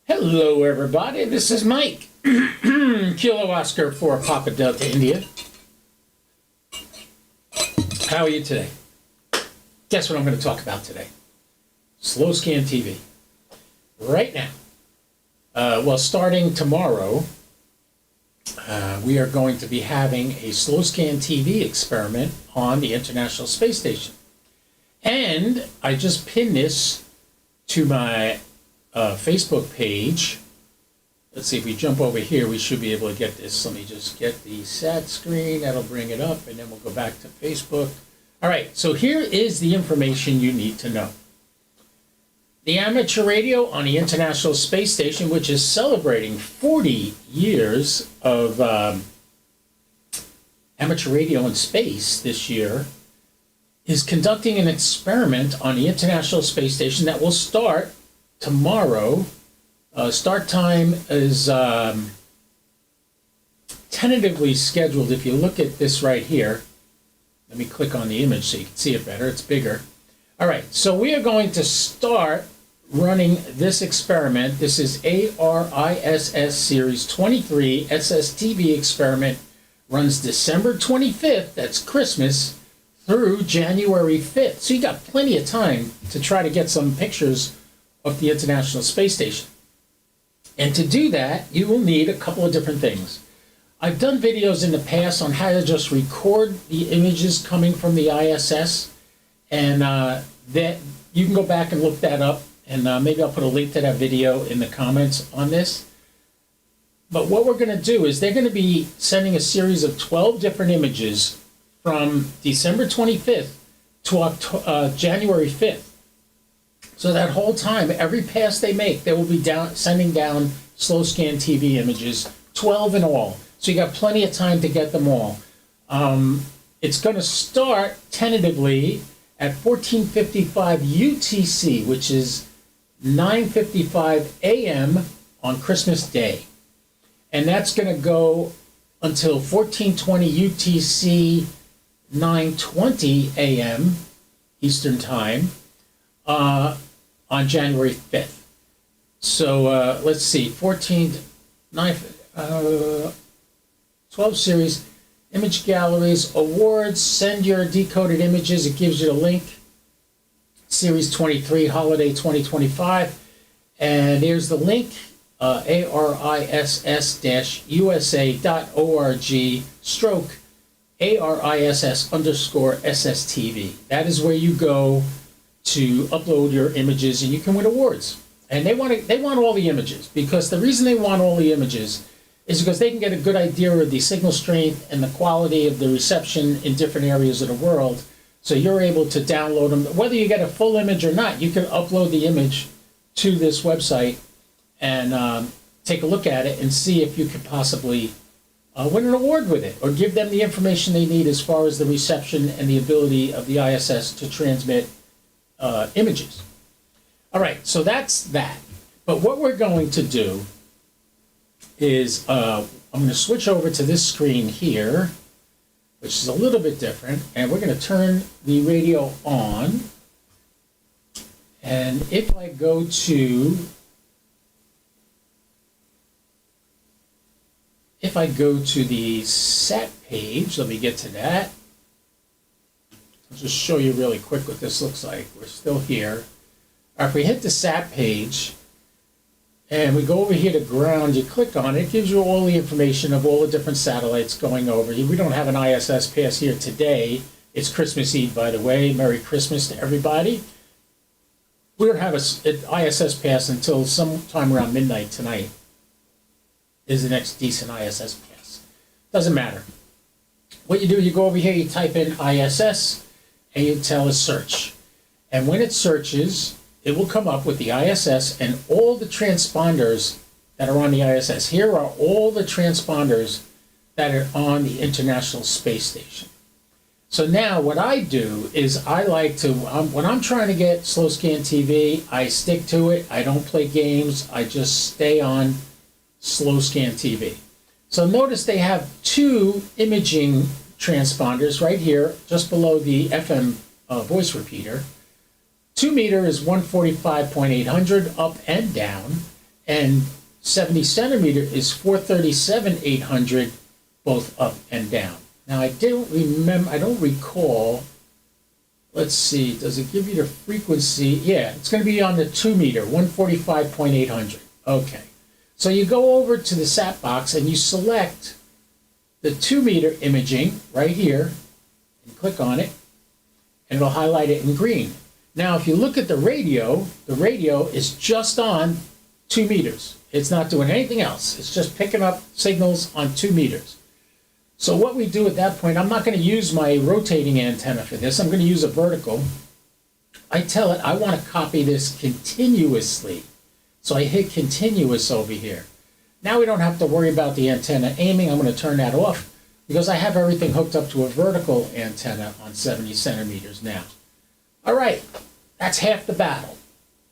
Hello, everybody. This is Mike. Kilo Oscar for Papa Delta India. How are you today? Guess what I'm going to talk about today? Slow scan TV. Right now, starting tomorrow, we are going to be having a slow scan TV experiment on the International Space Station. And I just pinned this to my Facebook page. Let's see, if we jump over here, we should be able to get this. Let me just get the SAT screen. That'll bring it up, and then we'll go back to Facebook. All right, so here is the information you need to know. The amateur radio on the International Space Station, which is celebrating 40 years of amateur radio in space this year, is conducting an experiment on the International Space Station that will start tomorrow. Start time is tentatively scheduled. If you look at this right here, let me click on the image so you can see it better. It's bigger. All right, so we are going to start running this experiment. This is ARISS Series 23 SSTV experiment. Runs December 25th, that's Christmas, through January 5th. So you got plenty of time to try to get some pictures of the International Space Station. And to do that, you will need a couple of different things. I've done videos in the past on how to just record the images coming from the ISS, and that you can go back and look that up, and maybe I'll put a link to that video in the comments on this. But what we're going to do is they're going to be sending a series of 12 different images from December 25th to January 5th. So that whole time, every pass they make, they will be sending down slow scan TV images, 12 in all. So you got plenty of time to get them all. It's going to start tentatively at 14:55 UTC, which is 9:55 a.m. on Christmas Day. And that's going to go until 14:20 UTC, 9:20 a.m. Eastern Time on January 5th. So let's see, 12 series, image galleries, awards, send your decoded images. It gives you a link. Series 23, Holiday 2025. And here's the link, ariss-usa.org/ARISS_SSTV. That is where you go to upload your images, and you can win awards. And they want all the images, because the reason they want all the images is because they can get a good idea of the signal strength and the quality of the reception in different areas of the world. So you're able to download them. Whether you get a full image or not, you can upload the image to this website and take a look at it and see if you could possibly win an award with it, or give them the information they need as far as the reception and the ability of the ISS to transmit images. All right, so that's that. But what we're going to do is I'm going to switch over to this screen here, which is a little bit different, and we're going to turn the radio on. And if I go to the SAT page, let me get to that. I'll just show you really quick what this looks like. We're still here. All right, if we hit the SAT page and we go over here to ground, you click on it, it gives you all the information of all the different satellites going over. We don't have an ISS pass here today. It's Christmas Eve, by the way. Merry Christmas to everybody. We don't have an ISS pass until sometime around midnight tonight is the next decent ISS pass. Doesn't matter. What you do, you go over here, you type in ISS, and you tell it search. And when it searches, it will come up with the ISS and all the transponders that are on the ISS. Here are all the transponders that are on the International Space Station. So now what I do is I like to, when I'm trying to get slow scan TV, I stick to it. I don't play games. I just stay on slow scan TV. So notice they have two imaging transponders right here, just below the FM voice repeater. 2 meter is 145.800 up and down, and 70 centimeter is 437 800, both up and down. Now I don't recall, let's see, does it give you the frequency? Yeah, it's going to be on the 2 meter, 145.800. Okay, so you go over to the SAT box and you select the 2 meter imaging right here and click on it, and it'll highlight it in green. Now if you look at the radio is just on 2 meters. It's not doing anything else. It's just picking up signals on 2 meters. So what we do at that point, I'm not going to use my rotating antenna for this. I'm going to use a vertical. I tell it I want to copy this continuously. So I hit continuous over here. Now we don't have to worry about the antenna aiming. I'm going to turn that off because I have everything hooked up to a vertical antenna on 70 centimeters now. All right, that's half the battle.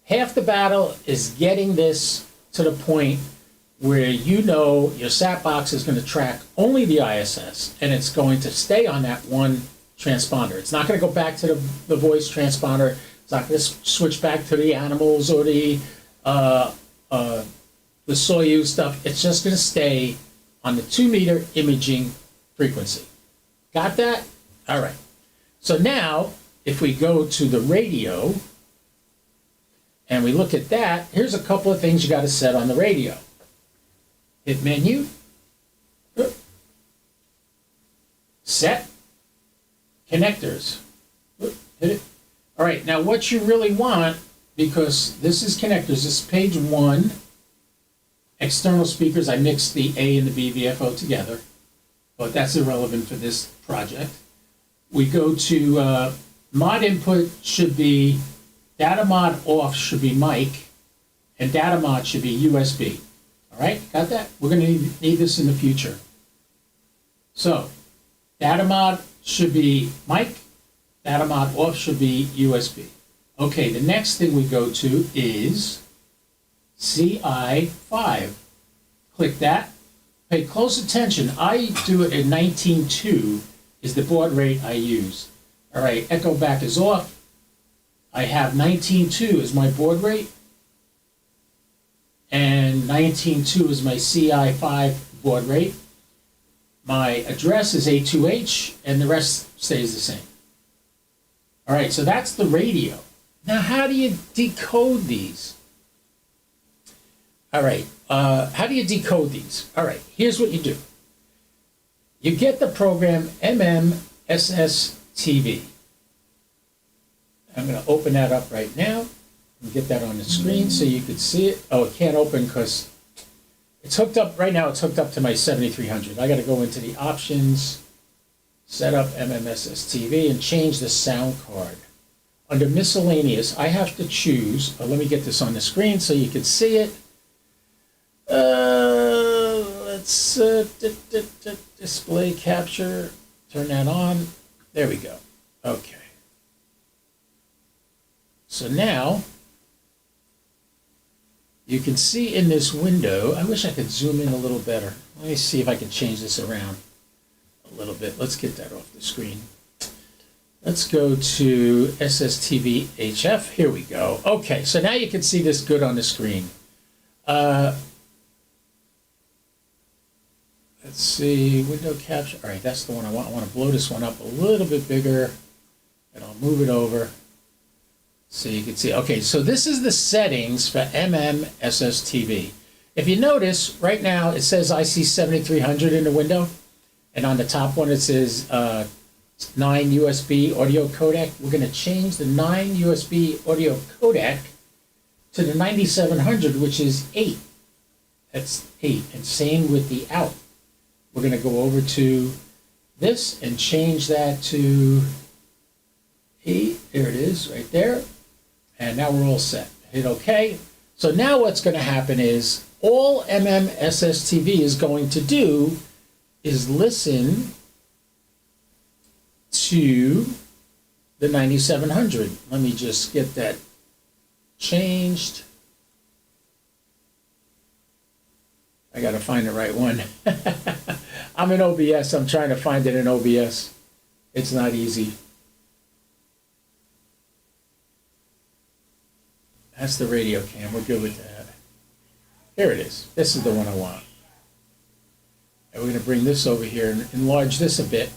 Half the battle is getting this to the point where you know your SAT box is going to track only the ISS, and it's going to stay on that one transponder. It's not going to go back to the voice transponder. It's not going to switch back to the animals or the Soyuz stuff. It's just going to stay on the 2 meter imaging frequency. Got that? All right. So now, if we go to the radio and we look at that, here's a couple of things you got to set on the radio. Hit menu, set, connectors, hit it. All right, now what you really want, because this is connectors, this is page 1, external speakers. I mixed the A and the B VFO together, but that's irrelevant for this project. We go to mod input should be, data mod off should be mic, and data mod should be USB. All right, got that? We're going to need this in the future. So, data mod should be mic, data mod off should be USB. Okay, the next thing we go to is CI5. Click that. Pay close attention. I do it at 19.2 is the baud rate I use. All right, echo back is off. I have 19.2 as my baud rate, and 19.2 is my CI5 baud rate. My address is A2H, and the rest stays the same. All right, so that's the radio. Now, how do you decode these? All right, how do you decode these? All right, here's what you do. You get the program MMSSTV. I'm going to open that up right now and get that on the screen so you could see it. Oh, it can't open because it's hooked up. Right now it's hooked up to my 7300. I got to go into the options, set up MMSSTV, and change the sound card. Under miscellaneous, I have to choose, let me get this on the screen so you can see it. Let's display capture, turn that on. There we go. Okay. So now, you can see in this window, I wish I could zoom in a little better. Let me see if I can change this around a little bit. Let's get that off the screen. Let's go to SSTV HF. Here we go. Okay, so now you can see this good on the screen. Let's see, window capture. All right, that's the one I want. I want to blow this one up a little bit bigger, and I'll move it over so you can see. Okay, so this is the settings for MMSSTV. If you notice, right now it says IC 7300 in the window, and on the top one it says 9 USB audio codec. We're going to change the 9 USB audio codec to the 9700, which is 8. That's 8. And same with the out. We're going to go over to this and change that to 8. There it is, right there. And now we're all set. Hit OK. So now what's going to happen is all MMSSTV is going to do is listen to the 9700. Let me just get that changed. I got to find the right one. I'm in OBS. I'm trying to find it in OBS. It's not easy. That's the radio cam. We're good with that. Here it is. This is the one I want. And we're going to bring this over here and enlarge this a bit.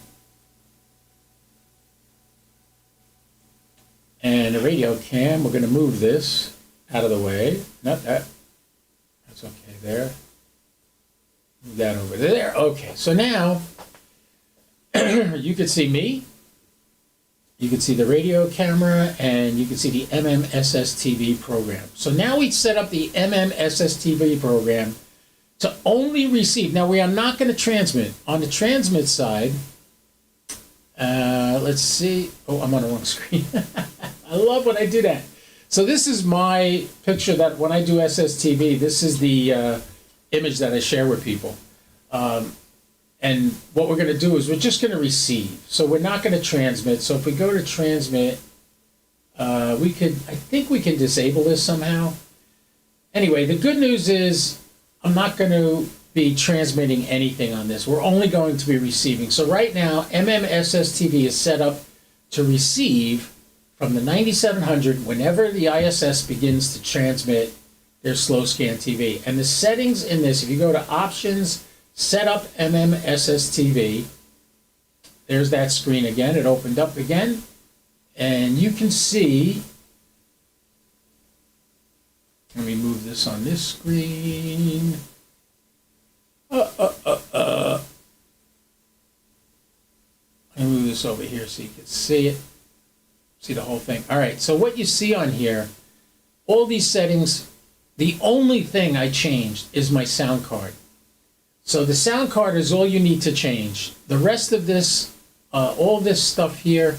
And the radio cam, we're going to move this out of the way. Not that. That's okay there. Move that over there. Okay, so now you can see me. You can see the radio camera, and you can see the MMSSTV program. So now we set up the MMSSTV program to only receive. Now we are not going to transmit. On the transmit side, let's see. Oh, I'm on the wrong screen. I love when I do that. So this is my picture that when I do SSTV, this is the image that I share with people. And what we're going to do is we're just going to receive. So we're not going to transmit. So if we go to transmit, I think we can disable this somehow. Anyway, the good news is I'm not going to be transmitting anything on this. We're only going to be receiving. So right now, MMSSTV is set up to receive from the 9700 whenever the ISS begins to transmit their slow scan TV. And the settings in this, if you go to options, set up MMSSTV. There's that screen again. It opened up again. And you can see, let me move this on this screen. Let me move this over here so you can see it. See the whole thing. All right, so what you see on here, all these settings, the only thing I changed is my sound card. So the sound card is all you need to change. The rest of this, all this stuff here,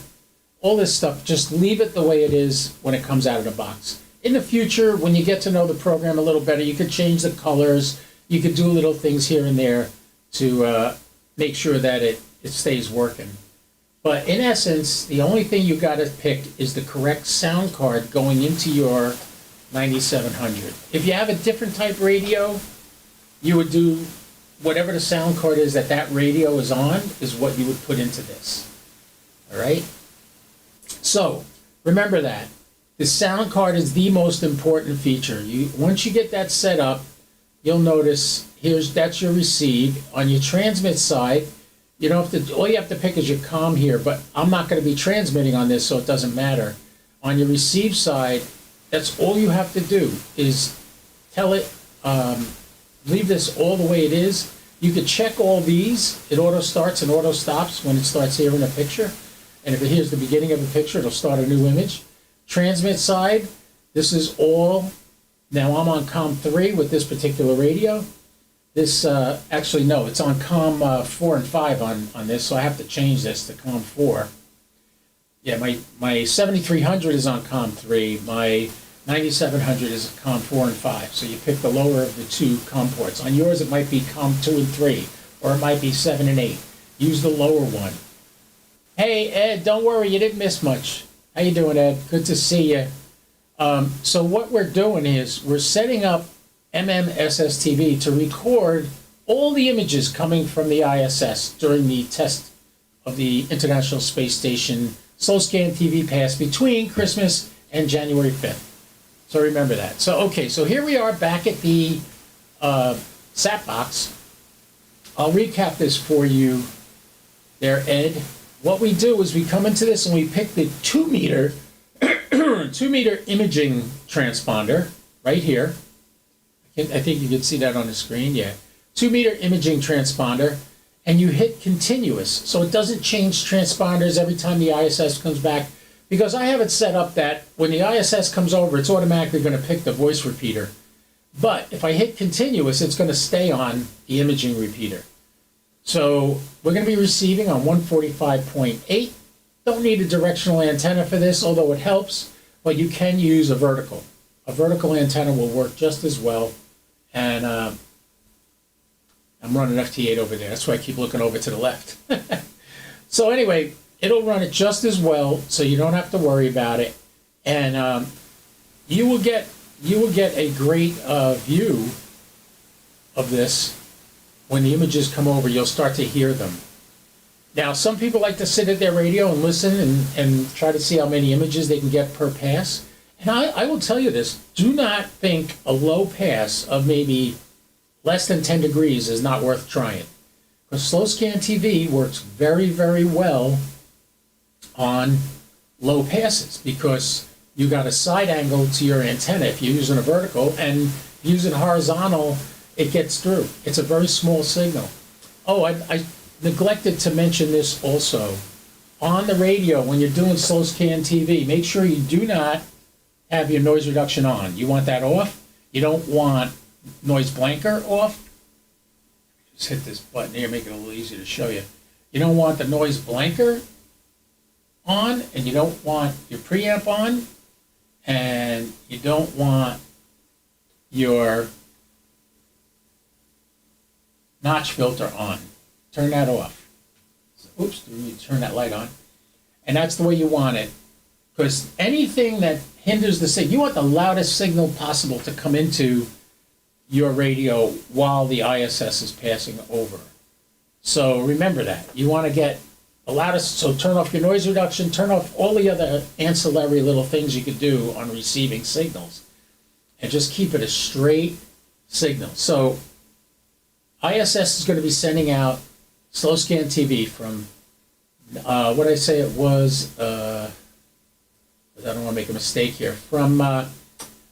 all this stuff, just leave it the way it is when it comes out of the box. In the future, when you get to know the program a little better, you could change the colors. You could do little things here and there to make sure that it stays working. But in essence, the only thing you got to pick is the correct sound card going into your 9700. If you have a different type radio, you would do whatever the sound card is that radio is on is what you would put into this. All right? So remember that. The sound card is the most important feature. Once you get that set up, you'll notice that's your receive. On your transmit side, you don't have to, all you have to pick is your COM here, but I'm not going to be transmitting on this, so it doesn't matter. On your receive side, that's all you have to do is tell it, leave this all the way it is. You can check all these. It auto starts and auto stops when it starts hearing a picture. And if it hears the beginning of a picture, it'll start a new image. Transmit side, this is all. Now I'm on COM 3 with this particular radio. This, actually, no, it's on COM 4 and 5 on this, so I have to change this to COM 4. Yeah, my 7300 is on COM 3. My 9700 is COM 4 and 5. So you pick the lower of the two COM ports. On yours, it might be COM 2 and 3, or it might be 7 and 8. Use the lower one. Hey, Ed, don't worry, you didn't miss much. How you doing, Ed? Good to see you. So what we're doing is we're setting up MMSSTV to record all the images coming from the ISS during the test of the International Space Station slow scan TV pass between Christmas and January 5th. So remember that. So, okay, so here we are back at the SAT box. I'll recap this for you there, Ed. What we do is we come into this and we pick the 2 meter 2 meter imaging transponder right here. I think you can see that on the screen, yeah. 2 meter imaging transponder, and you hit continuous. So it doesn't change transponders every time the ISS comes back, because I have it set up that when the ISS comes over, it's automatically going to pick the voice repeater. But if I hit continuous, it's going to stay on the imaging repeater. So we're going to be receiving on 145.8. Don't need a directional antenna for this, although it helps, but you can use a vertical. A vertical antenna will work just as well. And I'm running FT8 over there. That's why I keep looking over to the left. So anyway, it'll run it just as well, so you don't have to worry about it. And you will get a great view of this. When the images come over, you'll start to hear them. Now, some people like to sit at their radio and listen and try to see how many images they can get per pass. And I will tell you this, do not think a low pass of maybe less than 10 degrees is not worth trying. Because slow scan TV works very, very well on low passes because you got a side angle to your antenna if you're using a vertical, and using horizontal, it gets through. It's a very small signal. Oh, I neglected to mention this also. On the radio, when you're doing slow scan TV, make sure you do not have your noise reduction on. You want that off. You don't want noise blanker off. Just hit this button here, make it a little easier to show you. You don't want the noise blanker on, and you don't want your preamp on, and you don't want your notch filter on. Turn that off. Oops, you turn that light on. And that's the way you want it. Because anything that hinders the signal, you want the loudest signal possible to come into your radio while the ISS is passing over. So remember that. You want to get the loudest, so turn off your noise reduction, turn off all the other ancillary little things you could do on receiving signals, and just keep it a straight signal. So ISS is going to be sending out slow scan TV from, what did I say it was, I don't want to make a mistake here, from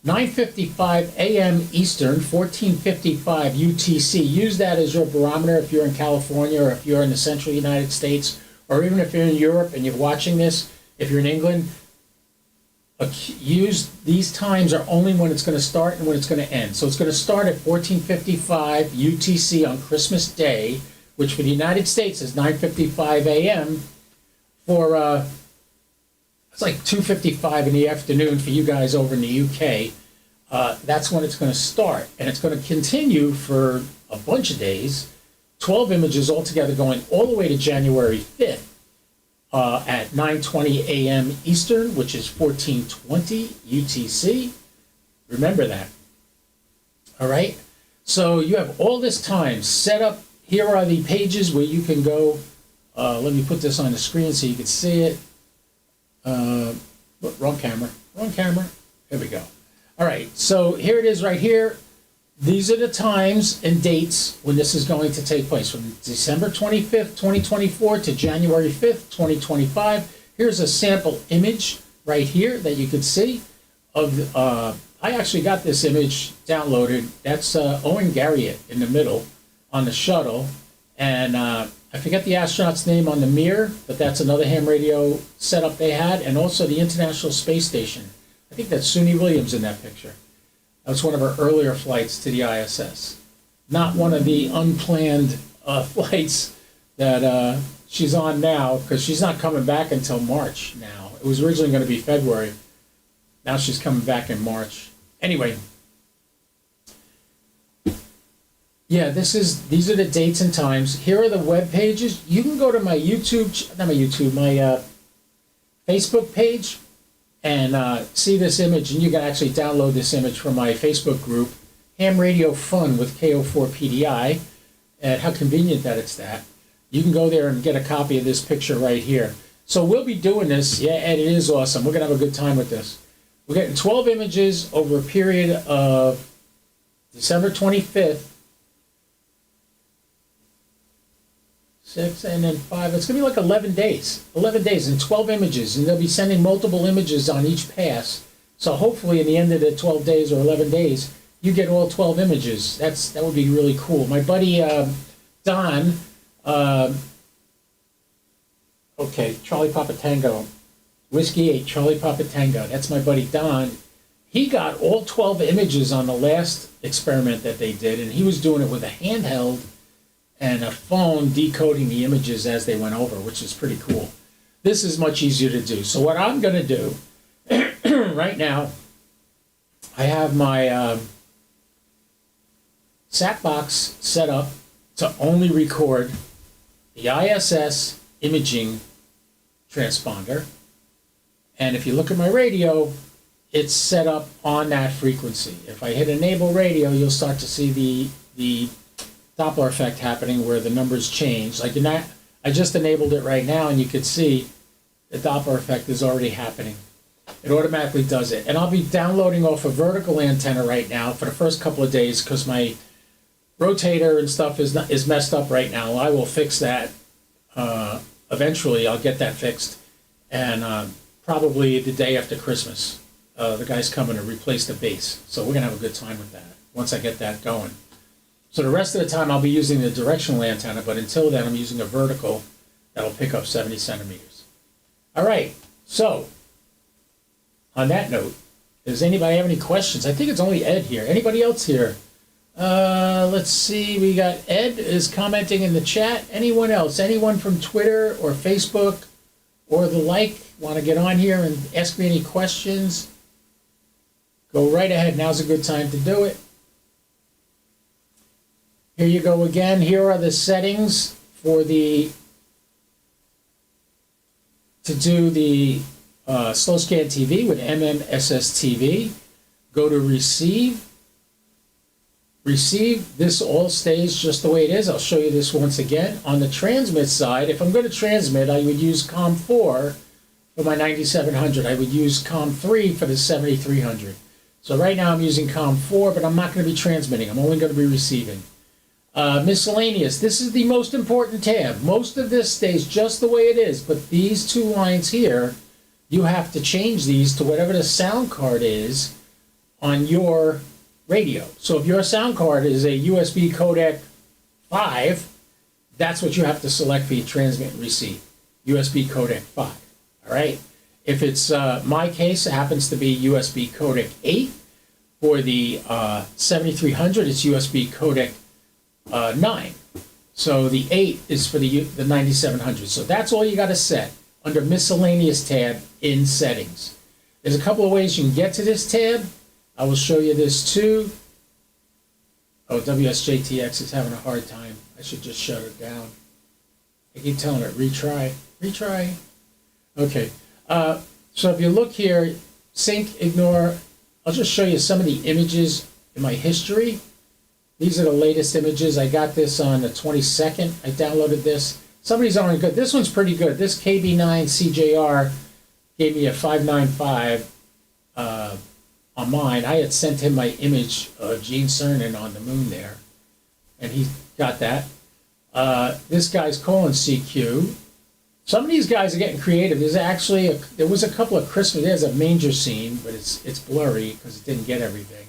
9:55 a.m. Eastern, 14:55 UTC. Use that as your barometer if you're in California or if you're in the central United States, or even if you're in Europe and you're watching this, if you're in England. Use these times are only when it's going to start and when it's going to end. So it's going to start at 14:55 UTC on Christmas Day, which for the United States is 9:55 a.m. for it's like 2:55 in the afternoon for you guys over in the UK. That's when it's going to start, and it's going to continue for a bunch of days. 12 images altogether, going all the way to January 5th at 9:20 a.m. Eastern, which is 14:20 UTC. Remember that. All right. So you have all this time set up. Here are the pages where you can go. Let me put this on the screen so you can see it. Wrong camera. Wrong camera. There we go. All right. So here it is right here. These are the times and dates when this is going to take place, from December 25th, 2024 to January 5th, 2025. Here's a sample image right here that you can see of, I actually got this image downloaded. That's Owen Garriott in the middle on the shuttle. And I forget the astronaut's name on the mirror, but that's another ham radio setup they had. And also the International Space Station. I think that's Suni Williams in that picture. That was one of her earlier flights to the ISS. Not one of the unplanned flights that she's on now, because she's not coming back until March now. It was originally going to be February. Now she's coming back in March. Anyway, yeah, these are the dates and times. Here are the web pages. You can go to my my Facebook page and see this image, and you can actually download this image from my Facebook group, Ham Radio Fun with KO4PDI, and how convenient that it's that. You can go there and get a copy of this picture right here. So we'll be doing this, yeah, and it is awesome. We're going to have a good time with this. We're getting 12 images over a period of December 25th, 6, and then 5. It's going to be like 11 days. 11 days and 12 images. And they'll be sending multiple images on each pass. So hopefully in the end of the 12 days or 11 days, you get all 12 images. That would be really cool. My buddy Don, okay, Charlie Papa Tango, Whiskey 8, Charlie Papa Tango. That's my buddy Don. He got all 12 images on the last experiment that they did, and he was doing it with a handheld and a phone decoding the images as they went over, which is pretty cool. This is much easier to do. So what I'm going to do right now, I have my SAT box set up to only record the ISS imaging transponder. And if you look at my radio, it's set up on that frequency. If I hit enable radio, you'll start to see the Doppler effect happening where the numbers change. Like I just enabled it right now, and you could see the Doppler effect is already happening. It automatically does it. And I'll be downloading off a vertical antenna right now for the first couple of days because my rotator and stuff is messed up right now. I will fix that. Eventually, I'll get that fixed. And probably the day after Christmas, the guy's coming to replace the base. So we're going to have a good time with that once I get that going. So the rest of the time, I'll be using the directional antenna. But until then, I'm using a vertical that'll pick up 70 centimeters. All right. So on that note, does anybody have any questions? I think it's only Ed here. Anybody else here? Let's see. We got Ed is commenting in the chat. Anyone else? Anyone from Twitter or Facebook or the like want to get on here and ask me any questions? Go right ahead. Now's a good time to do it. Here you go again. Here are the settings for to do the slow scan TV with MMSSTV. Go to receive. Receive. This all stays just the way it is. I'll show you this once again. On the transmit side, if I'm going to transmit, I would use COM 4 for my 9700. I would use COM 3 for the 7300. So right now I'm using COM 4, but I'm not going to be transmitting. I'm only going to be receiving. Miscellaneous. This is the most important tab. Most of this stays just the way it is, but these two lines here, you have to change these to whatever the sound card is on your radio. So if your sound card is a USB codec 5, that's what you have to select for your transmit and receive. USB codec 5. All right. If it's my case, it happens to be USB codec 8. For the 7300, it's USB codec 9. So the 8 is for the 9700. So that's all you got to set under miscellaneous tab in settings. There's a couple of ways you can get to this tab. I will show you this too. Oh, WSJTX is having a hard time. I should just shut it down. I keep telling it, retry, retry. Okay. So if you look here, sync, ignore. I'll just show you some of the images in my history. These are the latest images. I got this on the 22nd. I downloaded this. Somebody's on good. This one's pretty good. This KB9CJR gave me a 595 on mine. I had sent him my image of Gene Cernan on the moon there, and he got that. This guy's calling CQ. Some of these guys are getting creative. There's actually there was a couple of Christmas. There's a manger scene, but it's blurry because it didn't get everything.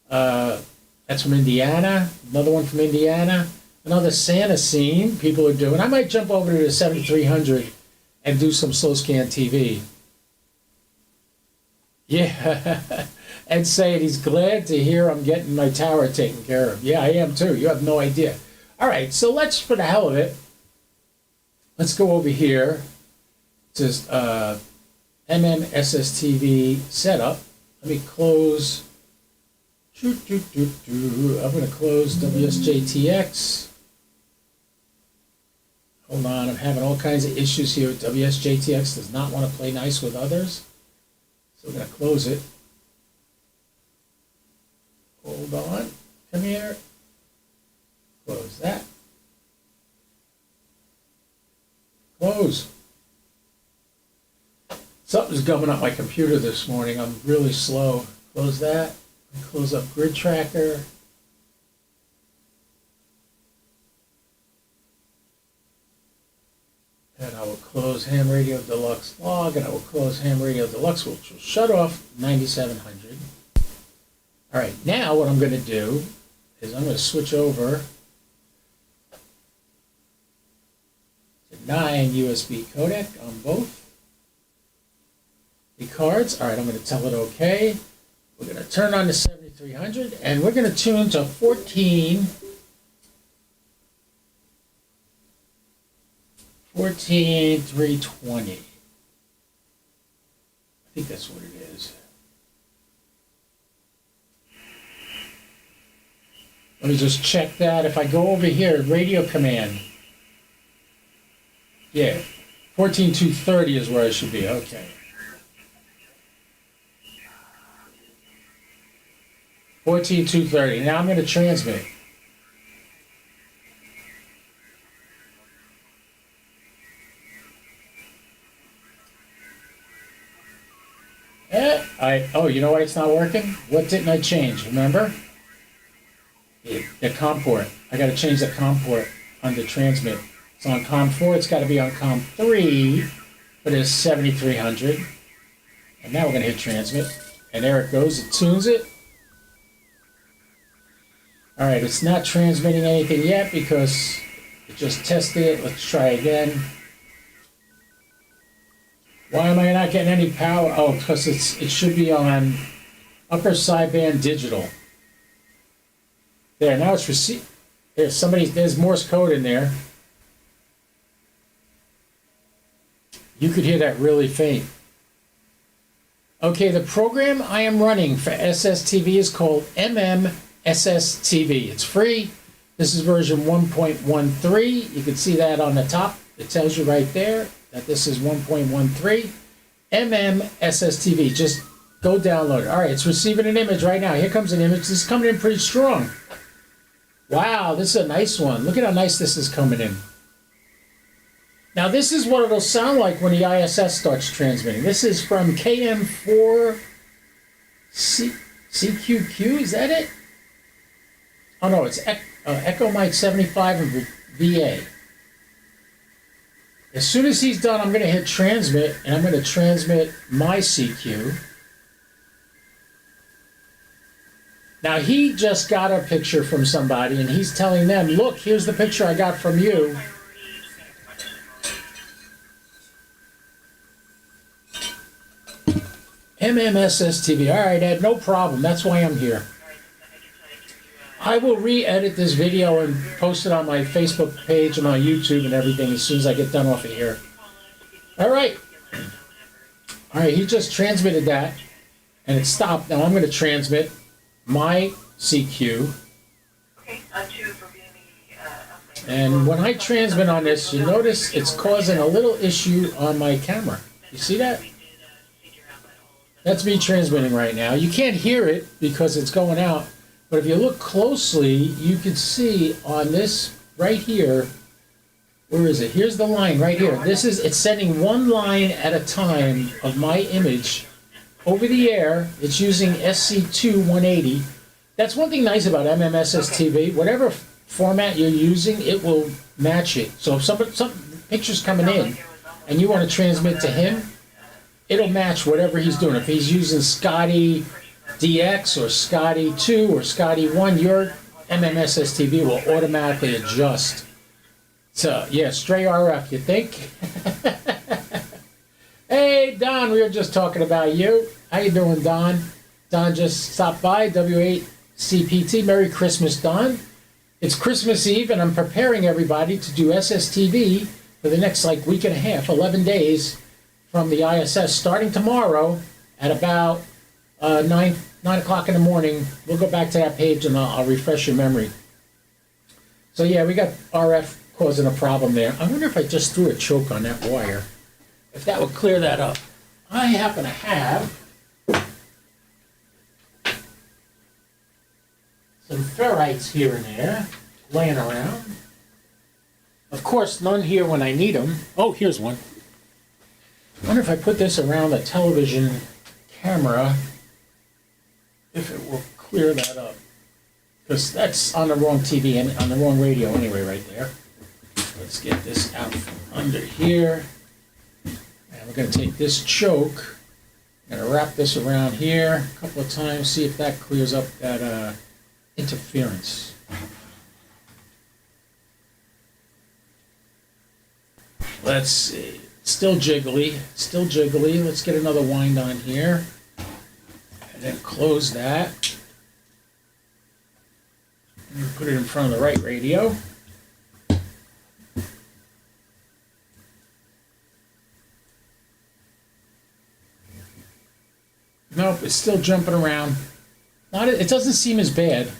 That's from Indiana. Another one from Indiana. Another Santa scene people are doing. I might jump over to the 7300 and do some slow scan TV. Yeah, and say he's glad to hear I'm getting my tower taken care of. Yeah, I am too. You have no idea. All right, so let's, for the hell of it, let's go over here to MMSSTV setup. Let me close. I'm going to close WSJTX. Hold on, I'm having all kinds of issues here with WSJTX. Does not want to play nice with others. So we're going to close it. Hold on. Come here. Close that. Close. Something's gumming up my computer this morning. I'm really slow. Close that. Close up Grid Tracker. And I will close Ham Radio Deluxe Log, and I will close Ham Radio Deluxe, which will shut off 9700. All right, now what I'm going to do is I'm going to switch over to 9 USB codec on both the cards. All right, I'm going to tell it OK. We're going to turn on the 7300, and we're going to tune to 14320. I think that's what it is. Let me just check that. If I go over here, radio command. Yeah, 14230 is where I should be. Okay. 14230. Now I'm going to transmit. Oh, you know why it's not working? What didn't I change? Remember? The COM port. I got to change the COM port under transmit. It's on COM 4. It's got to be on COM 3, but it's 7300. And now we're going to hit transmit. And there it goes. It tunes it. All right, it's not transmitting anything yet because it just tested it. Let's try again. Why am I not getting any power? Oh, because it should be on upper sideband digital. There, now it's received. There's Morse code in there. You could hear that really faint. Okay, the program I am running for SSTV is called MMSSTV. It's free. This is version 1.13. You can see that on the top. It tells you right there that this is 1.13. MMSSTV. Just go download it. All right, it's receiving an image right now. Here comes an image. This is coming in pretty strong. Wow, this is a nice one. Look at how nice this is coming in. Now, this is what it'll sound like when the ISS starts transmitting. This is from KM4CQQ. Is that it? Oh, no, it's Echo Mike 75 and VA. As soon as he's done, I'm going to hit transmit, and I'm going to transmit my CQ. Now, he just got a picture from somebody, and he's telling them, look, here's the picture I got from you. MMSSTV. All right, Ed, no problem. That's why I'm here. I will re-edit this video and post it on my Facebook page and on YouTube and everything as soon as I get done off of here. All right. All right, he just transmitted that, and it stopped. Now I'm going to transmit my CQ. And when I transmit on this, you notice it's causing a little issue on my camera. You see that? That's me transmitting right now. You can't hear it because it's going out. But if you look closely, you can see on this right here, where is it? Here's the line right here. It's sending one line at a time of my image over the air. It's using SC2 180. That's one thing nice about MMSSTV. Whatever format you're using, it will match it. So if some picture's coming in and you want to transmit to him, it'll match whatever he's doing. If he's using Scotty DX or Scotty 2 or Scotty 1, your MMSSTV will automatically adjust. So, yeah, stray RF, you think? Hey, Don, we were just talking about you. How you doing, Don? Don just stopped by, W8CPT. Merry Christmas, Don. It's Christmas Eve, and I'm preparing everybody to do SSTV for the next, week and a half, 11 days from the ISS, starting tomorrow at about 9 o'clock in the morning. We'll go back to that page and I'll refresh your memory. So yeah, we got RF causing a problem there. I wonder if I just threw a choke on that wire, if that would clear that up. I happen to have some ferrites here and there laying around. Of course, none here when I need them. Oh, here's one. I wonder if I put this around the television camera, if it will clear that up. Because that's on the wrong TV and on the wrong radio anyway right there. Let's get this out from under here. And we're going to take this choke. I'm going to wrap this around here a couple of times, see if that clears up that interference. Let's see. Still jiggly. Still jiggly. Let's get another wind on here. And then close that. And put it in front of the right radio. Nope, it's still jumping around. It doesn't seem as bad.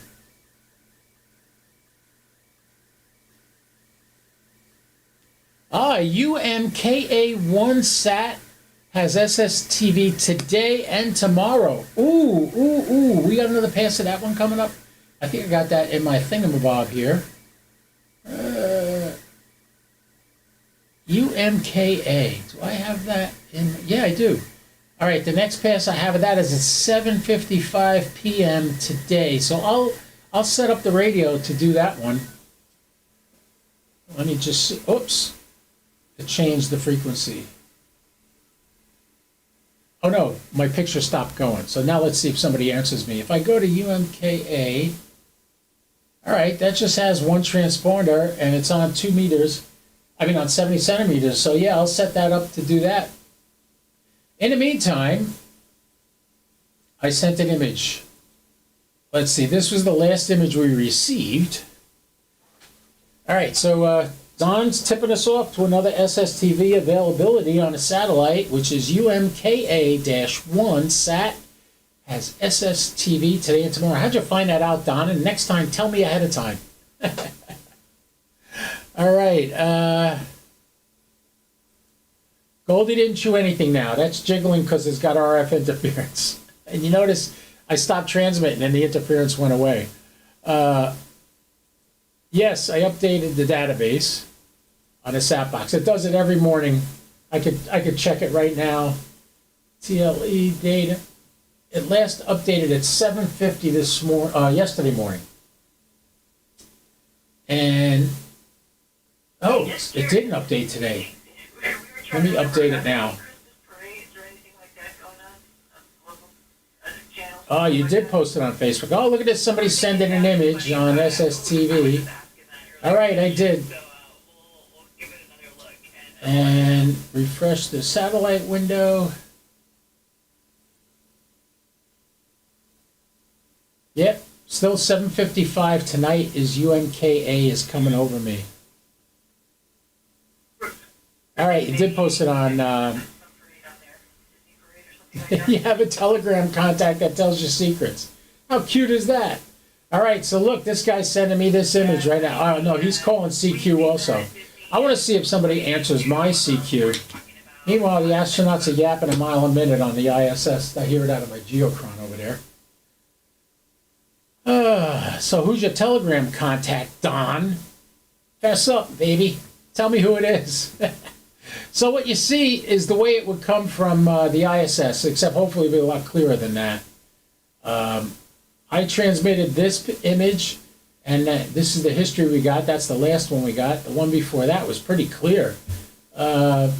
UMKA1 SAT has SSTV today and tomorrow. Ooh. We got another pass of that one coming up. I think I got that in my thingamabob here. UMKA. Do I have that in? Yeah, I do. All right, the next pass I have of that is at 7:55 p.m. today. So I'll set up the radio to do that one. Let me just see. Oops. It changed the frequency. Oh no, my picture stopped going. So now let's see if somebody answers me. If I go to UMKA, all right, that just has one transponder and it's on 2 meters. On 70 centimeters. So yeah, I'll set that up to do that. In the meantime, I sent an image. Let's see, this was the last image we received. All right, so Don's tipping us off to another SSTV availability on a satellite, which is UMKA-1 SAT, has SSTV today and tomorrow. How'd you find that out, Don? And next time, tell me ahead of time. All right, Goldie didn't chew anything now. That's jiggling because it's got RF interference. And you notice I stopped transmitting and the interference went away. Yes, I updated the database on a SAT box. It does it every morning. I could check it right now. TLE data. It last updated at 7:50 yesterday morning. And oh, it didn't update today. Let me update it now. Oh, you did post it on Facebook. Oh, look at this. Somebody's sending an image on SSTV. All right, I did. And refresh the satellite window. Yep, still 7:55 tonight is UMKA is coming over me. All right, you did post it on... you have a Telegram contact that tells you secrets. How cute is that? All right, so look, this guy's sending me this image right now. Oh, no, he's calling CQ also. I want to see if somebody answers my CQ. Meanwhile, the astronauts are yapping a mile a minute on the ISS. I hear it out of my geochron over there. So who's your Telegram contact, Don? Fess up, baby. Tell me who it is. So what you see is the way it would come from the ISS, except hopefully it'll be a lot clearer than that. I transmitted this image, and this is the history we got. That's the last one we got. The one before that was pretty clear. But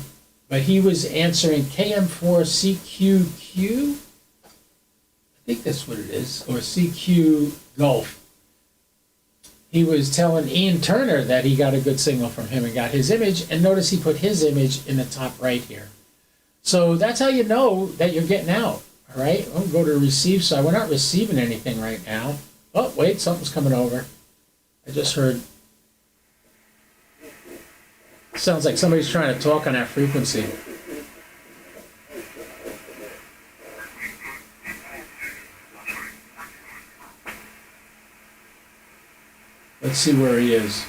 he was answering KM4CQQ. I think that's what it is, or CQ Gulf. He was telling Ian Turner that he got a good signal from him and got his image, and notice he put his image in the top right here. So that's how you know that you're getting out, all right? I'll go to receive side. We're not receiving anything right now. Oh, wait, something's coming over. I just heard. Sounds like somebody's trying to talk on that frequency. Let's see where he is.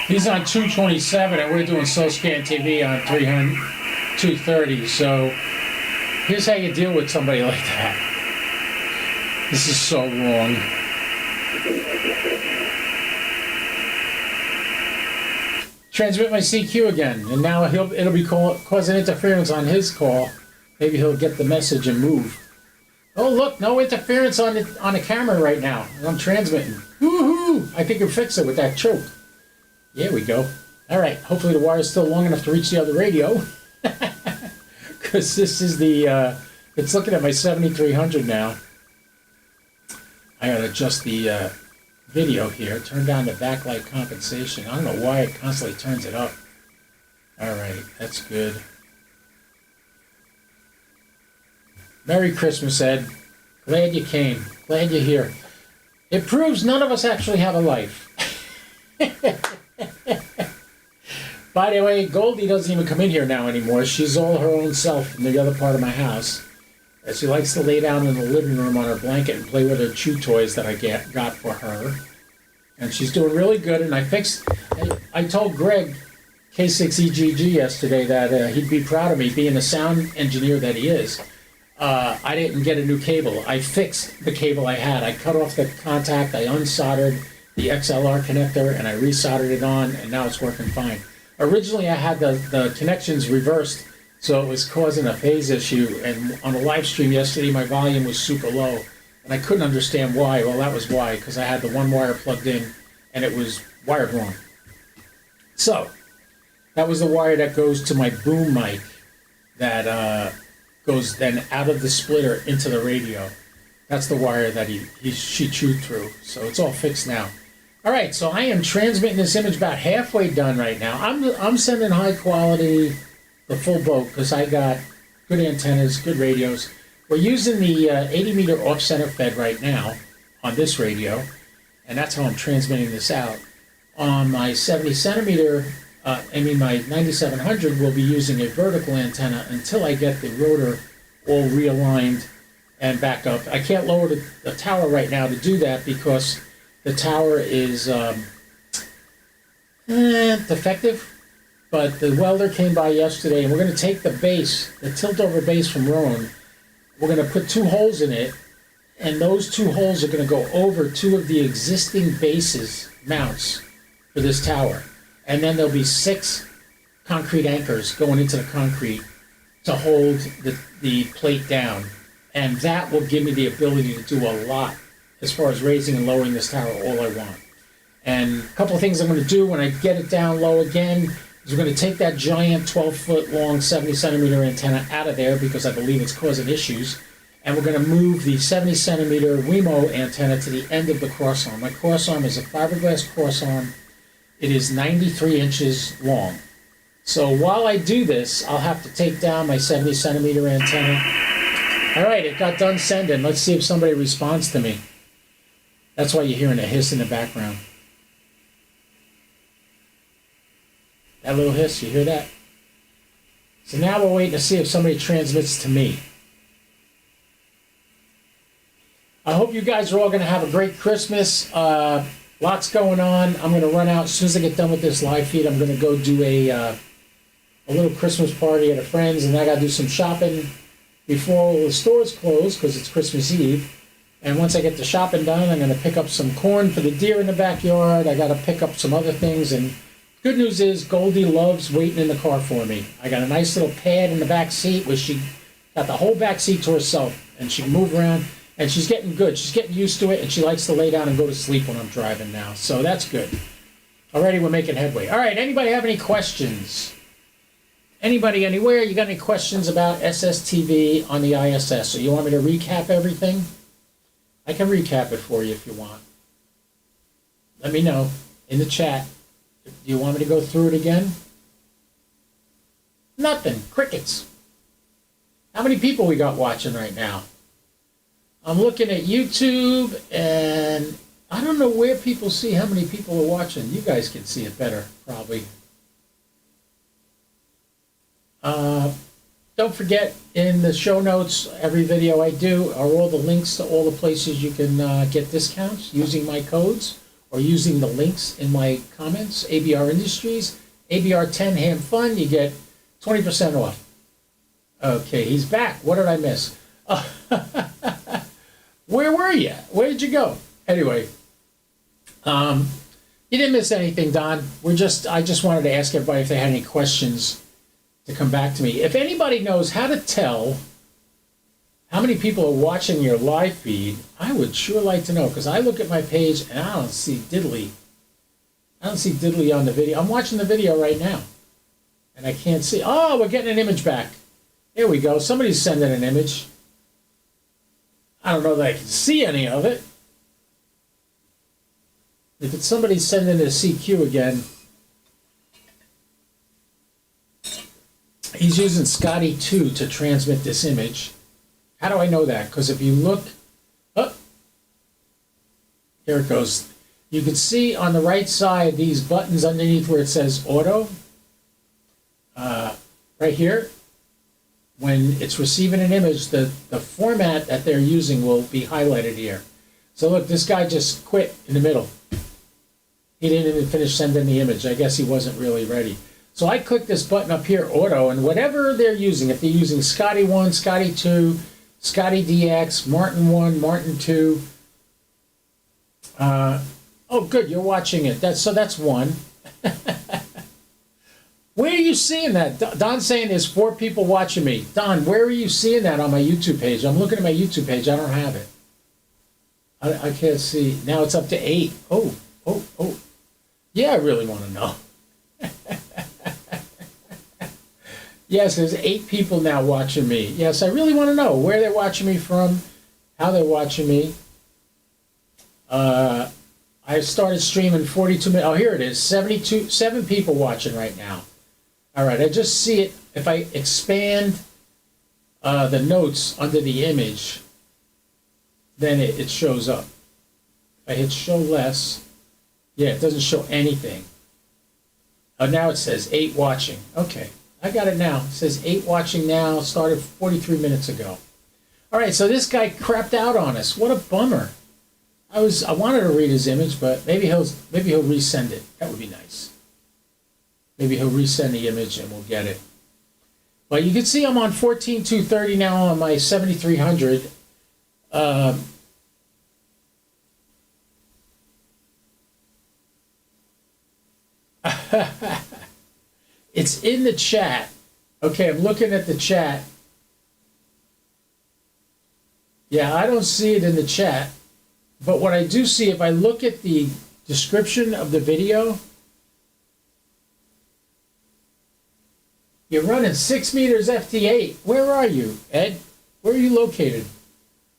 He's on 227 and we're doing SoScan TV on 230. So here's how you deal with somebody like that. This is so wrong. Transmit my CQ again, and now it'll be causing interference on his call. Maybe he'll get the message and move. Oh look, no interference on the camera right now. I'm transmitting. Woohoo! I think I can fix it with that choke. There we go. All right. Hopefully the wire is still long enough to reach the other radio. Because this is the. It's looking at my 7300 now. I gotta adjust the video here. Turn down the backlight compensation. I don't know why it constantly turns it up. All right, that's good. Merry Christmas, Ed. Glad you came. Glad you're here. It proves none of us actually have a life. By the way, Goldie doesn't even come in here now anymore. She's all her own self in the other part of my house. She likes to lay down in the living room on her blanket and play with her chew toys that I got for her. And she's doing really good. And I told Greg K6EGG yesterday that he'd be proud of me, being the sound engineer that he is. I didn't get a new cable. I fixed the cable I had. I cut off the contact, I unsoldered the XLR connector, and I resoldered it on, and now it's working fine. Originally, I had the connections reversed, so it was causing a phase issue, and on a live stream yesterday, my volume was super low, and I couldn't understand why. Well, that was why, because I had the one wire plugged in, and it was wired wrong. So, that was the wire that goes to my boom mic that goes then out of the splitter into the radio. That's the wire that she chewed through. So it's all fixed now. All right, so I am transmitting this image about halfway done right now. I'm sending high quality, the full boat, because I got good antennas, good radios. We're using the 80 meter off center fed right now on this radio, and that's how I'm transmitting this out. On my 70 centimeter my 9700 will be using a vertical antenna until I get the rotor all realigned and back up. I can't lower the tower right now to do that because the tower is defective. But the welder came by yesterday, and we're going to take the base, the tilt-over base from Rowan. We're going to put 2 holes in it, and those 2 holes are going to go over 2 of the existing bases mounts for this tower. And then there'll be 6 concrete anchors going into the concrete to hold the plate down. And that will give me the ability to do a lot as far as raising and lowering this tower all I want. And a couple of things I'm going to do when I get it down low again is we're going to take that giant 12-foot long 70 centimeter antenna out of there because I believe it's causing issues. And we're going to move the 70 centimeter WEMO antenna to the end of the crossarm. My crossarm is a fiberglass crossarm. It is 93 inches long. So while I do this, I'll have to take down my 70 centimeter antenna. All right, it got done sending. Let's see if somebody responds to me. That's why you're hearing a hiss in the background. That little hiss, you hear that? So now we're waiting to see if somebody transmits to me. I hope you guys are all going to have a great Christmas. Lots going on. I'm going to run out as soon as I get done with this live feed. I'm going to go do a little Christmas party at a friend's, and I got to do some shopping before all the stores close because it's Christmas Eve. And once I get the shopping done, I'm going to pick up some corn for the deer in the backyard. I got to pick up some other things. And good news is Goldie loves waiting in the car for me. I got a nice little pad in the back seat where she got the whole back seat to herself, and she can move around. And she's getting good. She's getting used to it, and she likes to lay down and go to sleep when I'm driving now. So that's good. Already we're making headway. All right, anybody have any questions? Anybody, anywhere? You got any questions about SSTV on the ISS? So you want me to recap everything? I can recap it for you if you want. Let me know in the chat. Do you want me to go through it again? Nothing. Crickets. How many people we got watching right now? I'm looking at YouTube, and I don't know where people see how many people are watching. You guys can see it better, probably. Don't forget, in the show notes, every video I do are all the links to all the places you can get discounts using my codes or using the links in my comments. ABR Industries, ABR10 Ham Fun, you get 20% off. Okay, he's back. What did I miss? Where were you? Where did you go? Anyway, you didn't miss anything, Don. I just wanted to ask everybody if they had any questions to come back to me. If anybody knows how to tell how many people are watching your live feed, I would sure like to know, because I look at my page and I don't see diddly. I don't see diddly on the video. I'm watching the video right now, and I can't see. Oh, we're getting an image back. There we go. Somebody's sending an image. I don't know that I can see any of it. If it's somebody sending a CQ again, he's using Scotty 2 to transmit this image. How do I know that? Because if you look up, here it goes. You can see on the right side these buttons underneath where it says auto. Right here. When it's receiving an image, the format that they're using will be highlighted here. So look, this guy just quit in the middle. He didn't even finish sending the image. I guess he wasn't really ready. So I click this button up here, auto, and whatever they're using, if they're using Scotty 1, Scotty 2, Scotty DX, Martin 1, Martin 2. Oh, good, you're watching it. That's one. Where are you seeing that? Don's saying there's 4 people watching me. Don, where are you seeing that on my YouTube page? I'm looking at my YouTube page. I don't have it. I can't see. Now it's up to 8. Oh. Yeah, I really want to know. Yes, there's 8 people now watching me. Yes, I really want to know where they're watching me from, how they're watching me. I started streaming 42 minutes. Oh, here it is. 7 people watching right now. All right, I just see it. If I expand the notes under the image, then it shows up. If I hit show less, yeah, it doesn't show anything. Oh, now it says 8 watching. Okay, I got it now. It says 8 watching now. Started 43 minutes ago. All right, so this guy crapped out on us. What a bummer. I wanted to read his image, but maybe he'll resend it. That would be nice. Maybe he'll resend the image and we'll get it. But you can see I'm on 14.230 now on my 7300. It's in the chat. Okay, I'm looking at the chat. Yeah, I don't see it in the chat. But what I do see, if I look at the description of the video, you're running 6 meters FT8. Where are you, Ed? Where are you located?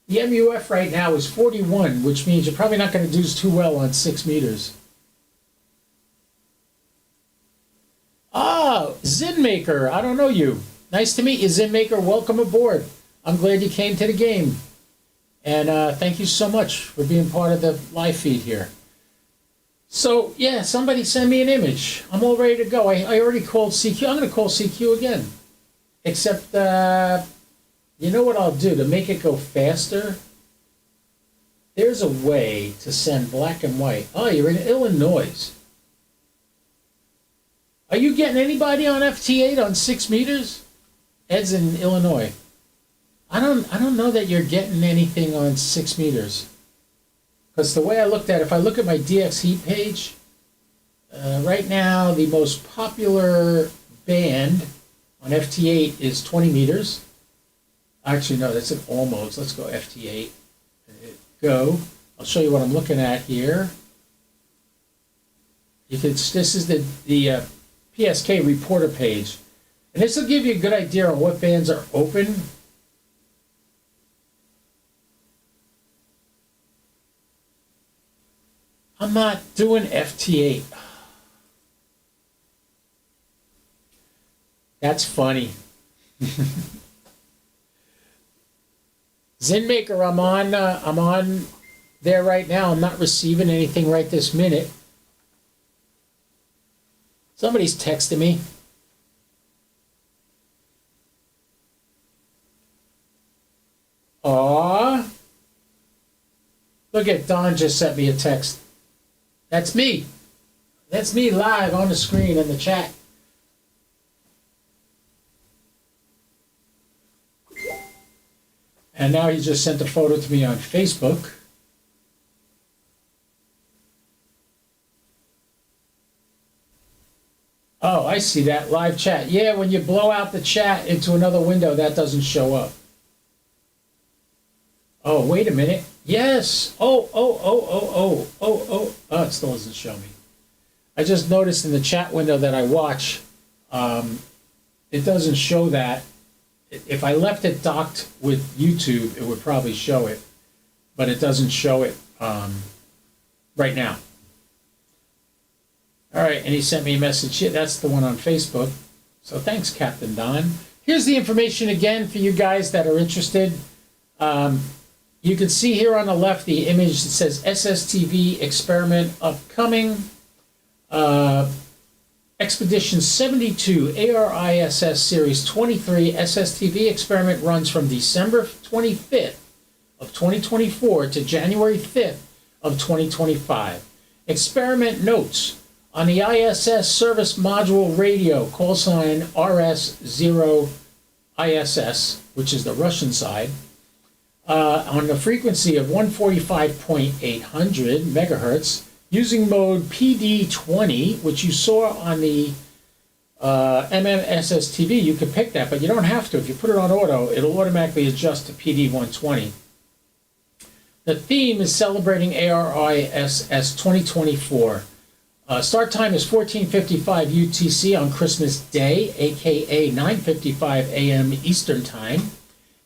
The MUF right now is 41, which means you're probably not going to do too well on 6 meters. Ah, Zinmaker, I don't know you. Nice to meet you, Zinmaker. Welcome aboard. I'm glad you came to the game. And thank you so much for being part of the live feed here. So, yeah, somebody send me an image. I'm all ready to go. I already called CQ. I'm going to call CQ again. Except, you know what I'll do to make it go faster? There's a way to send black and white. Oh, you're in Illinois. Are you getting anybody on FT8 on 6 meters? Ed's in Illinois. I don't know that you're getting anything on 6 meters. Because the way I looked at it, if I look at my DX Heat page, right now the most popular band on FT8 is 20 meters. Actually, no, that's an almost. Let's go FT8. Go. I'll show you what I'm looking at here. This is the PSK reporter page. And this will give you a good idea on what bands are open. I'm not doing FT8. That's funny. Zinmaker, I'm on there right now. I'm not receiving anything right this minute. Somebody's texting me. Aw. Look at Don just sent me a text. That's me. That's me live on the screen in the chat. And now he just sent a photo to me on Facebook. Oh, I see that live chat. Yeah, when you blow out the chat into another window, that doesn't show up. Oh, wait a minute. Yes. Oh, it still doesn't show me. I just noticed in the chat window that I watch, it doesn't show that. If I left it docked with YouTube, it would probably show it, but it doesn't show it right now. All right, and he sent me a message. Yeah, that's the one on Facebook. So thanks, Captain Don. Here's the information again for you guys that are interested. You can see here on the left the image that says SSTV experiment upcoming. Expedition 72 ARISS Series 23 SSTV experiment runs from December 25th of 2024 to January 5th of 2025. Experiment notes. On the ISS Service Module Radio, call sign RS0ISS, which is the Russian side, on the frequency of 145.800 megahertz, using mode PD20, which you saw on the MMSSTV. You could pick that, but you don't have to. If you put it on auto, it'll automatically adjust to PD120. The theme is celebrating ARISS 2024. Start time is 14:55 UTC on Christmas Day, aka 9:55 a.m. Eastern Time.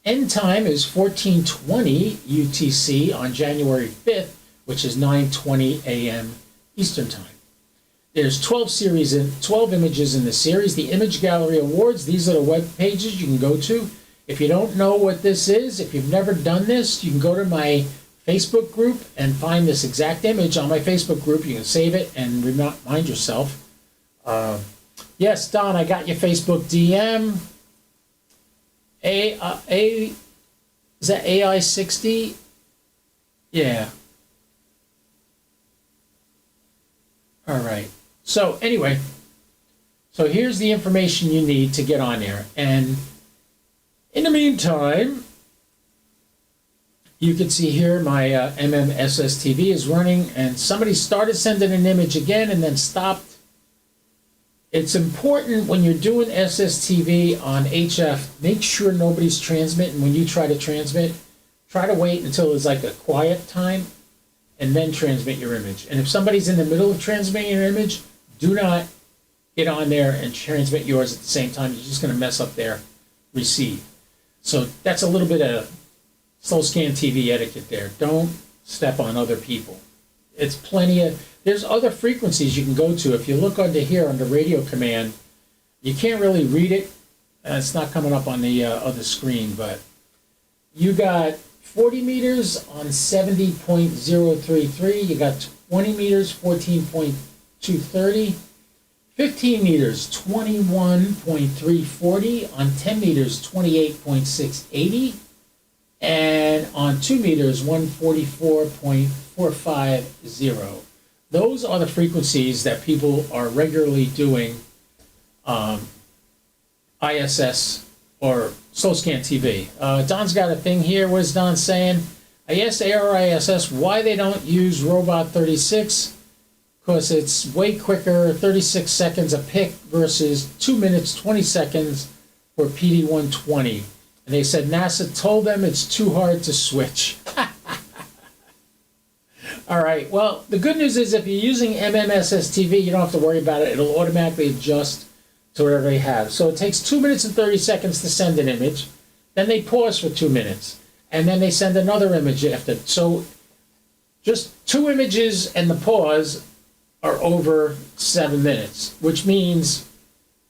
End time is 14:20 UTC on January 5th, which is 9:20 a.m. Eastern Time. There's 12 images in the series. The Image Gallery Awards, these are the web pages you can go to. If you don't know what this is, if you've never done this, you can go to my Facebook group and find this exact image on my Facebook group. You can save it and remind yourself. Yes, Don, I got your Facebook DM. Is that AI60? Yeah. All right. So anyway, so here's the information you need to get on there. And in the meantime, you can see here my MMSSTV is running, and somebody started sending an image again and then stopped. It's important when you're doing SSTV on HF, make sure nobody's transmitting. When you try to transmit, try to wait until it's like a quiet time and then transmit your image. And if somebody's in the middle of transmitting your image, do not get on there and transmit yours at the same time. You're just going to mess up their receive. So that's a little bit of slow scan TV etiquette there. Don't step on other people. It's plenty of, there's other frequencies you can go to. If you look under here under radio command, you can't really read it. It's not coming up on the other screen, but you got 40 meters on 70.033. You got 20 meters, 14.230. 15 meters, 21.340. On 10 meters, 28.680. And on 2 meters, 144.450. Those are the frequencies that people are regularly doing ISS or slow scan TV. Don's got a thing here. What is Don saying? I asked ARISS why they don't use Robot 36, because it's way quicker, 36 seconds a pick versus 2 minutes, 20 seconds for PD120. And they said NASA told them it's too hard to switch. All right, well, the good news is if you're using MMSSTV, you don't have to worry about it. It'll automatically adjust to whatever they have. So it takes 2 minutes and 30 seconds to send an image. Then they pause for 2 minutes. And then they send another image after. So just 2 images and the pause are over 7 minutes, which means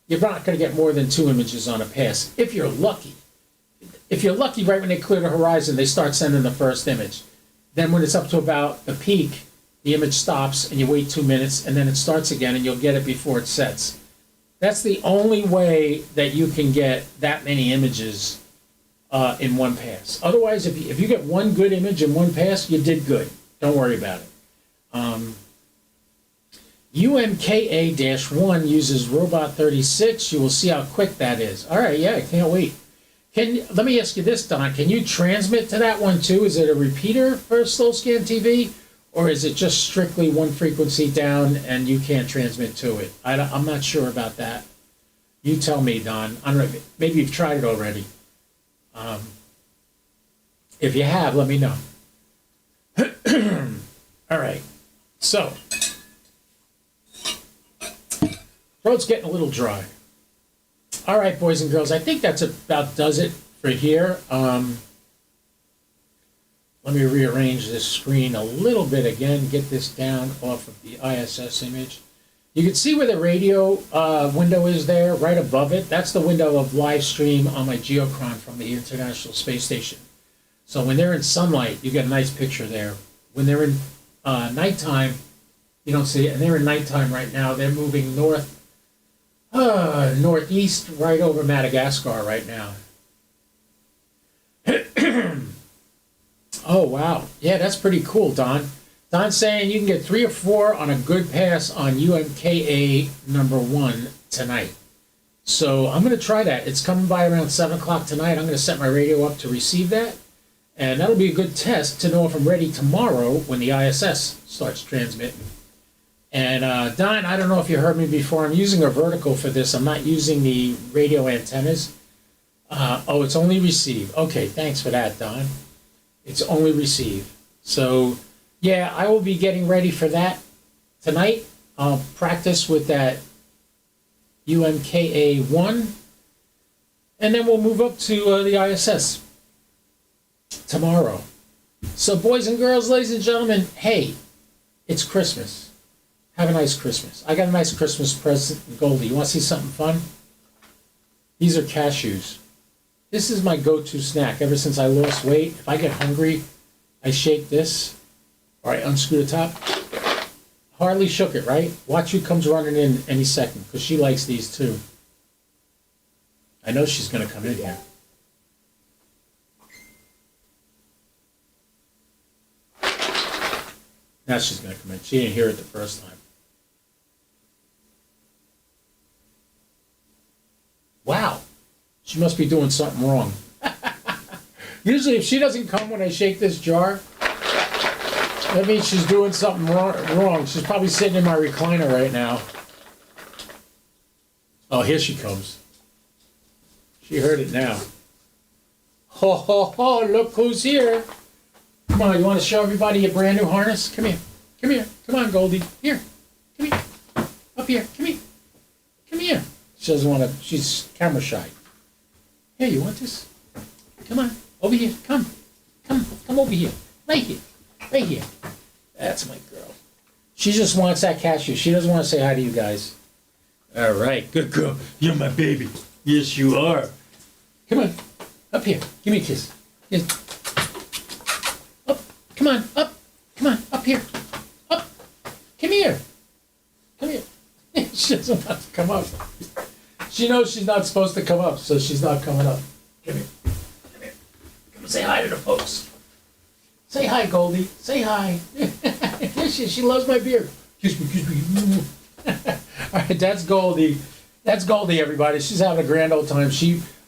you're not going to get more than 2 images on a pass, if you're lucky. If you're lucky, right when they clear the horizon, they start sending the first image. Then when it's up to about the peak, the image stops and you wait 2 minutes and then it starts again and you'll get it before it sets. That's the only way that you can get that many images in one pass. Otherwise, if you get one good image in one pass, you did good. Don't worry about it. UMKA-1 uses Robot 36. You will see how quick that is. All right, yeah, I can't wait. Let me ask you this, Don. Can you transmit to that one too? Is it a repeater for slow scan TV, or is it just strictly one frequency down and you can't transmit to it? I'm not sure about that. You tell me, Don. I don't know. Maybe you've tried it already. If you have, let me know. All right. So, throat's getting a little dry. All right, boys and girls, I think that's about does it for here. Let me rearrange this screen a little bit again, get this down off of the ISS image. You can see where the radio window is there, right above it. That's the window of live stream on my geochron from the International Space Station. So when they're in sunlight, you get a nice picture there. When they're in nighttime, you don't see it. And they're in nighttime right now. They're moving northeast right over Madagascar right now. Oh, wow. Yeah, that's pretty cool, Don. Don's saying you can get 3 or 4 on a good pass on UMKA number 1 tonight. So I'm going to try that. It's coming by around 7 o'clock tonight. I'm going to set my radio up to receive that. And that'll be a good test to know if I'm ready tomorrow when the ISS starts transmitting. And Don, I don't know if you heard me before. I'm using a vertical for this. I'm not using the radio antennas. Oh, it's only receive. Okay, thanks for that, Don. It's only receive. So, yeah, I will be getting ready for that tonight. I'll practice with that UMKA 1. And then we'll move up to the ISS tomorrow. So, boys and girls, ladies and gentlemen, hey, it's Christmas. Have a nice Christmas. I got a nice Christmas present, Goldie. You want to see something fun? These are cashews. This is my go-to snack ever since I lost weight. If I get hungry, I shake this, or I unscrew the top. Hardly shook it, right? Watch who comes running in any second, because she likes these too. I know she's going to come in here. Now she's going to come in. She didn't hear it the first time. Wow. She must be doing something wrong. Usually if she doesn't come when I shake this jar, that means she's doing something wrong. She's probably sitting in my recliner right now. Oh, here she comes. She heard it now. Ho, ho, ho, look who's here. Come on, you want to show everybody a brand new harness? Come here. Come here. Come on, Goldie. Here. Come here. Up here. Come here. Come here. She doesn't want to, she's camera shy. Here, you want this? Come on. Over here. Come. Come over here. Right here. Right here. That's my girl. She just wants that cashew. She doesn't want to say hi to you guys. All right. Good girl. You're my baby. Yes, you are. Come on. Up here. Give me a kiss. Yes. Up. Come on. Up. Come on. Up here. Up. Come here. Come here. She doesn't want to come up. She knows she's not supposed to come up, so she's not coming up. Come here. Come here. Come and say hi to the folks. Say hi, Goldie. Say hi. She loves my beard. Kiss me, kiss me. All right, that's Goldie. That's Goldie, everybody. She's having a grand old time.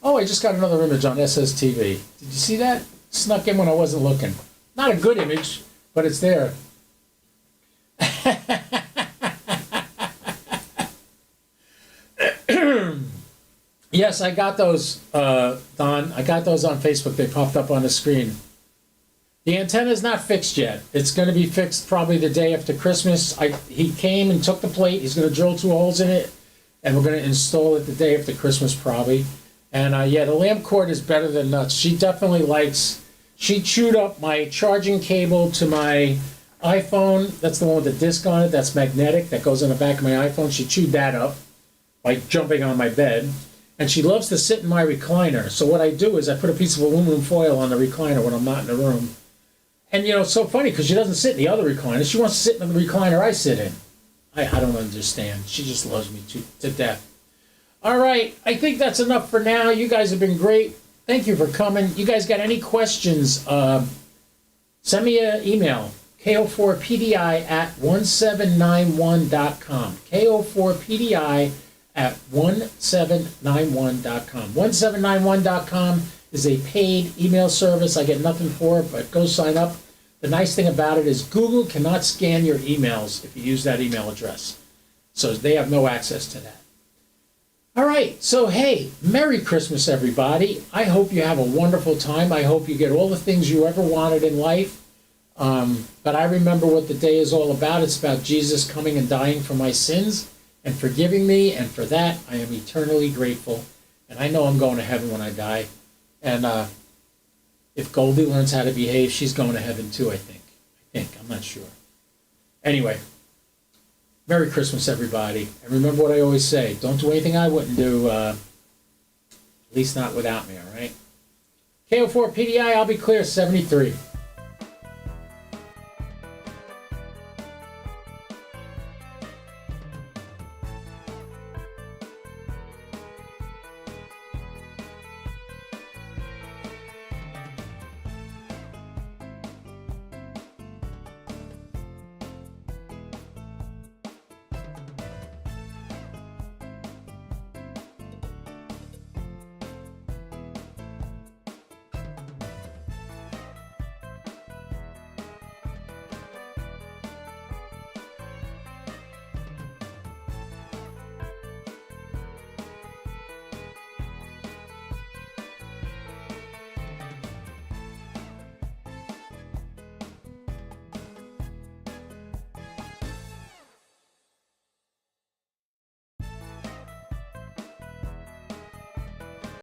Oh, I just got another image on SSTV. Did you see that? Snuck in when I wasn't looking. Not a good image, but it's there. Yes, I got those, Don. I got those on Facebook. They popped up on the screen. The antenna is not fixed yet. It's going to be fixed probably the day after Christmas. He came and took the plate. He's going to drill 2 holes in it, and we're going to install it the day after Christmas probably. And yeah, the lamp cord is better than nuts. She definitely likes. She chewed up my charging cable to my iPhone. That's the one with the disc on it. That's magnetic. That goes in the back of my iPhone. She chewed that up by jumping on my bed. And she loves to sit in my recliner. So what I do is I put a piece of aluminum foil on the recliner when I'm not in the room. And, you know, it's so funny because she doesn't sit in the other recliner. She wants to sit in the recliner I sit in. I don't understand. She just loves me to death. All right. I think that's enough for now. You guys have been great. Thank you for coming. You guys got any questions? Send me an email. ko4pdi@1791.com. ko4pdi@1791.com. 1791.com is a paid email service. I get nothing for it, but go sign up. The nice thing about it is Google cannot scan your emails if you use that email address. So they have no access to that. All right. So, hey, Merry Christmas, everybody. I hope you have a wonderful time. I hope you get all the things you ever wanted in life. But I remember what the day is all about. It's about Jesus coming and dying for my sins and forgiving me, and for that I am eternally grateful. And I know I'm going to heaven when I die. And if Goldie learns how to behave, she's going to heaven too, I think. I'm not sure. Anyway, Merry Christmas, everybody. And remember what I always say, don't do anything I wouldn't do, at least not without me, all right? KO4PDI, I'll be clear, 73.